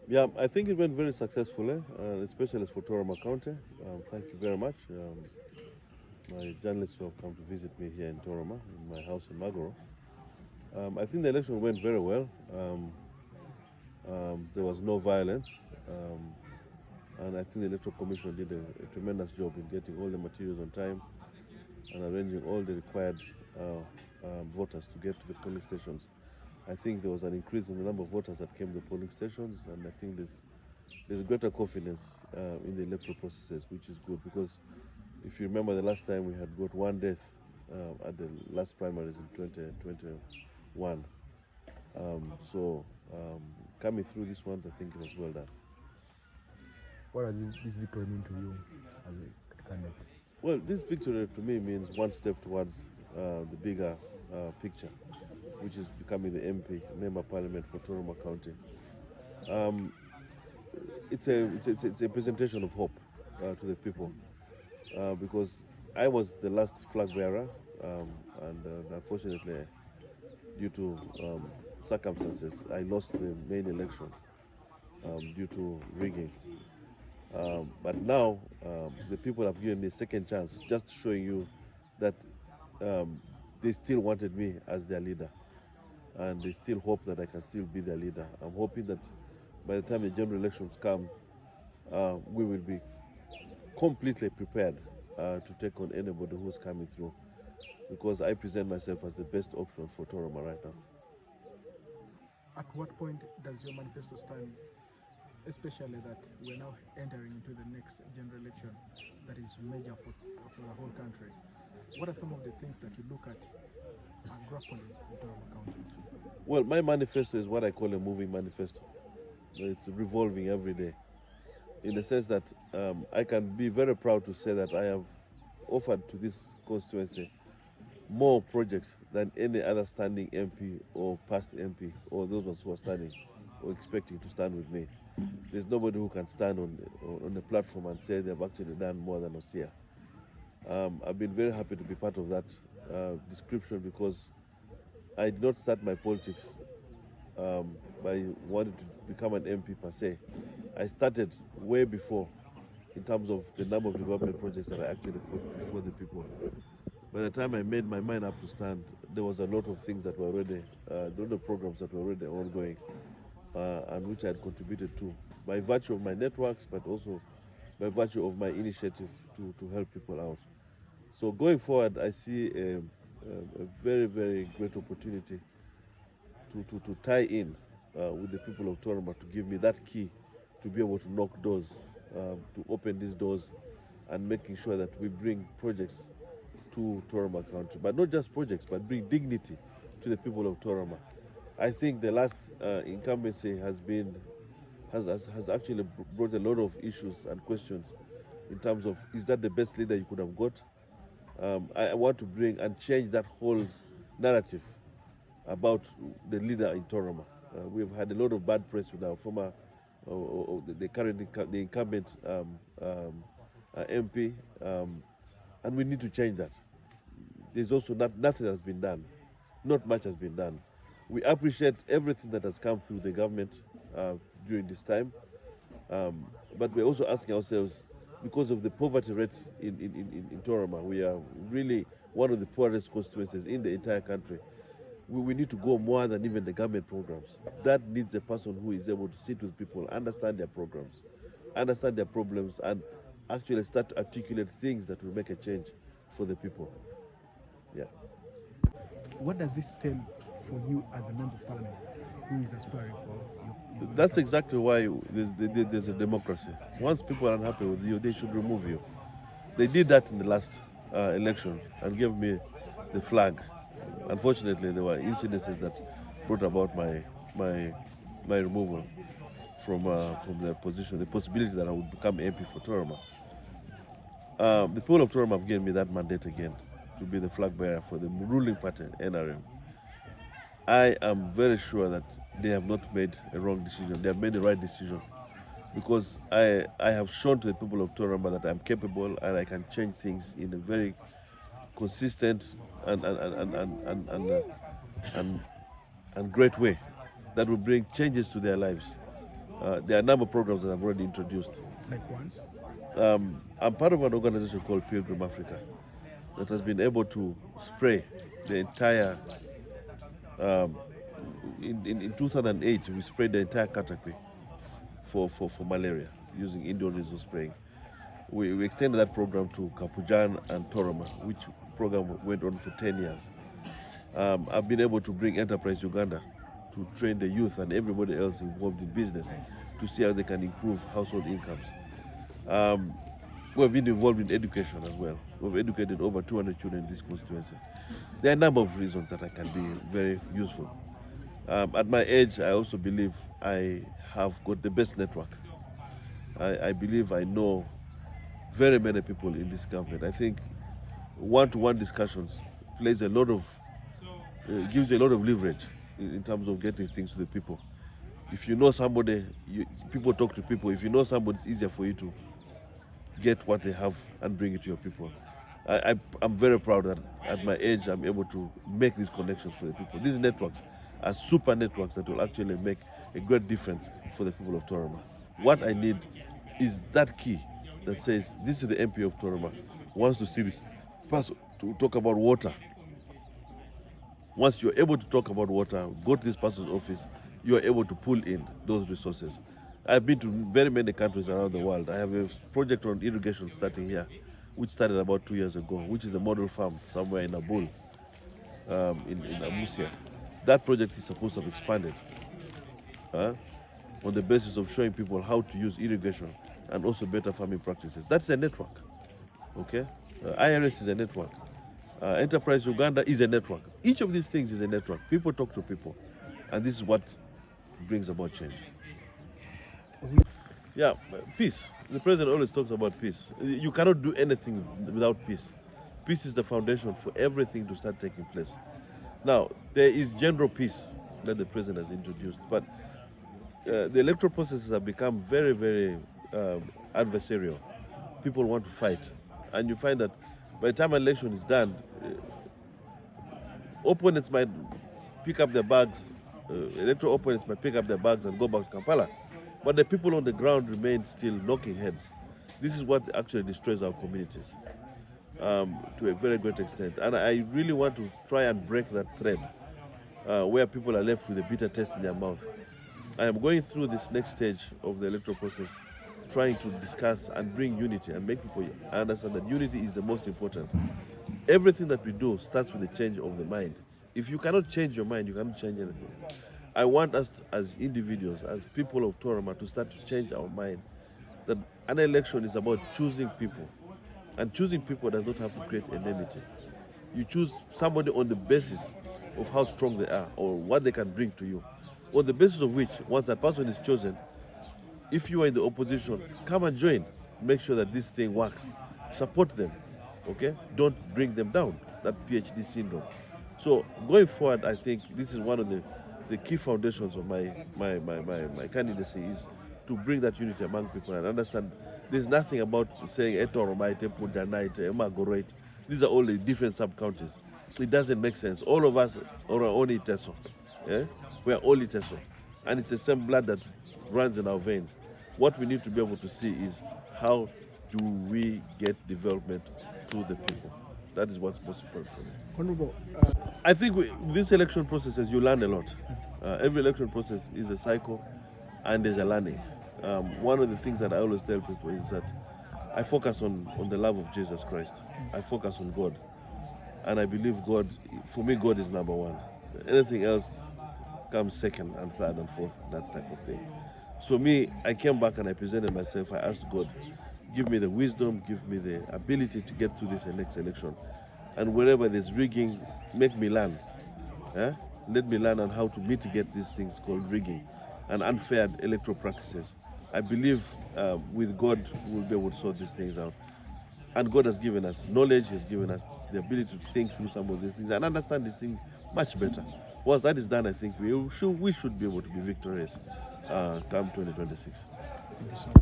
Yeah, I think it went very successfully, especially for Toroma County. Thank you very much. My journalists who have come to visit me here in Toroma, in my house in Magoro. I think the election went very well. There was no violence, and I think the Electoral Commission did a tremendous job in getting all the materials on time and arranging all the required voters to get to the polling stations. I think there was an increase in the number of voters that came to the polling stations, and I think there's greater confidence in the electoral processes, which is good because if you remember the last time we had got one death at the last primaries in 2021. So coming through this one, I think it was well done. What does this victory mean to you as a candidate? Well, this victory to me means one step towards the bigger picture, which is becoming the MP, Member of Parliament for Toroma County. It's a presentation of hope to the people because I was the last flag bearer, and unfortunately, due to circumstances, I lost the main election due to rigging. But now the people have given me a second chance, just showing you that they still wanted me as their leader, and they still hope that I can still be their leader. I'm hoping that by the time the general elections come, we will be completely prepared to take on anybody who's coming through, because I present myself as the best option for Toroma right now. At what point does your manifesto stand, especially that we're now entering into the next general election that is major for the whole country? What are some of the things that you look at and grappling in Toroma County? Well, my manifesto is what I call a moving manifesto. It's revolving every day, in the sense that I can be very proud to say that I have offered to this constituency more projects than any other standing MP or past MP or those ones who are standing or expecting to stand with me. There's nobody who can stand on a platform and say they've actually done more than Osiyya. I've been very happy to be part of that description because I did not start my politics by wanting to become an MP per se. I started way before in terms of the number of development projects that I actually put before the people. By the time I made my mind up to stand, there was a lot of things that were already, a lot of programs that were already ongoing, and which I had contributed to by virtue of my networks, but also by virtue of my initiative to help people out. So going forward, I see a very, very great opportunity to tie in with the people of Toroma to give me that key to be able to knock doors, to open these doors, and making sure that we bring projects to Toroma County. But not just projects, but bring dignity to the people of Toroma. I think the last incumbency has actually brought a lot of issues and questions in terms of, is that the best leader you could have got? I want to bring and change that whole narrative about the leader in Toroma. We've had a lot of bad press with our former, the incumbent MP, and we need to change that. There's also nothing has been done. Not much has been done. We appreciate everything that has come through the government during this time, but we're also asking ourselves, because of the poverty rate in Toroma, we are really one of the poorest constituencies in the entire country. We need to go more than even the government programs. That needs a person who is able to sit with people, understand their programs, understand their problems, and actually start to articulate things that will make a change for the people. Yeah. What does this tell for you as a member of parliament who is aspiring for your That's exactly why there's a democracy. Once people are unhappy with you, they should remove you. They did that in the last election and gave me the flag. Unfortunately, there were incidences that brought about my removal from the position, the possibility that I would become MP for Toroma. The people of Toroma have given me that mandate again to be the flag bearer for the ruling party, NRM. I am very sure that they have not made a wrong decision. They have made the right decision, because I have shown to the people of Toroma that I'm capable and I can change things in a very consistent and great way that will bring changes to their lives. There are a number of programs that I've already introduced. Like one? I'm part of an organization called Pilgrim Africa that has been able to spray the entire, in 2008, we sprayed the entire Katakwi for malaria using Indian diesel spraying. We extended that program to Kapujan and Toroma, which program went on for 10 years. I've been able to bring Enterprise Uganda to train the youth and everybody else involved in business to see how they can improve household incomes. We've been involved in education as well. We've educated over 200 children in this constituency. There are a number of reasons that I can be very useful. At my age, I also believe I have got the best network. I believe I know very many people in this government. I think one-to-one discussions plays a lot of, gives you a lot of leverage in terms of getting things to the people. If you know somebody, people talk to people. If you know somebody, it's easier for you to get what they have and bring it to your people. I'm very proud that at my age, I'm able to make these connections for the people. These networks are super networks that will actually make a great difference for the people of Toroma. What I need is that key that says, this is the MP of Toroma, wants to see this person to talk about water. Once you're able to talk about water, go to this person's office, you are able to pull in those resources. I've been to very many countries around the world. I have a project on irrigation starting here, which started about 2 years ago, which is a model farm somewhere in Abul, in Osiyya. That project is supposed to have expanded on the basis of showing people how to use irrigation and also better farming practices. That's a network, okay? IRS is a network. Enterprise Uganda is a network. Each of these things is a network. People talk to people, and this is what brings about change. Yeah, peace. The president always talks about peace. You cannot do anything without peace. Peace is the foundation for everything to start taking place. Now, there is general peace that the president has introduced, but the electoral processes have become very, very adversarial. People want to fight. And you find that by the time an election is done, opponents might pick up their bags, electoral opponents might pick up their bags and go back to Kampala. But the people on the ground remain still knocking heads. This is what actually destroys our communities to a very great extent. And I really want to try and break that thread where people are left with a bitter taste in their mouth. I am going through this next stage of the electoral process, trying to discuss and bring unity and make people understand that unity is the most important. Everything that we do starts with a change of the mind. If you cannot change your mind, you cannot change anything. I want us as individuals, as people of Toroma, to start to change our mind that an election is about choosing people. And choosing people does not have to create enmity. You choose somebody on the basis of how strong they are or what they can bring to you. On the basis of which, once that person is chosen, if you are in the opposition, come and join. Make sure that this thing works. Support them, okay? Don't bring them down, that PhD syndrome. So going forward, I think this is one of the key foundations of my candidacy is to bring that unity among people and understand there's nothing about saying Toroma, Pudanite, Emagoroit. These are all the different sub-counties. It doesn't make sense. All of us are only Iteso. Yeah? We are all Iteso. And it's the same blood that runs in our veins. What we need to be able to see is how do we get development to the people. That is what's most important for me. Honorable, I think this election processes, you learn a lot. Every election process is a cycle and there's a learning. One of the things that I always tell people is that I focus on the love of Jesus Christ. I focus on God. And I believe God, for me, God is number one. Anything else comes second and third and fourth, that type of thing. So me, I came back and I presented myself. I asked God, give me the wisdom, give me the ability to get through this next election. And wherever there's rigging, make me learn. Let me learn on how to mitigate these things called rigging and unfair electoral practices. I believe with God, we'll be able to sort these things out. And God has given us knowledge, He's given us the ability to think through some of these things and understand these things much better. Once that is done, I think we should be able to be victorious come 2026. thank you so much.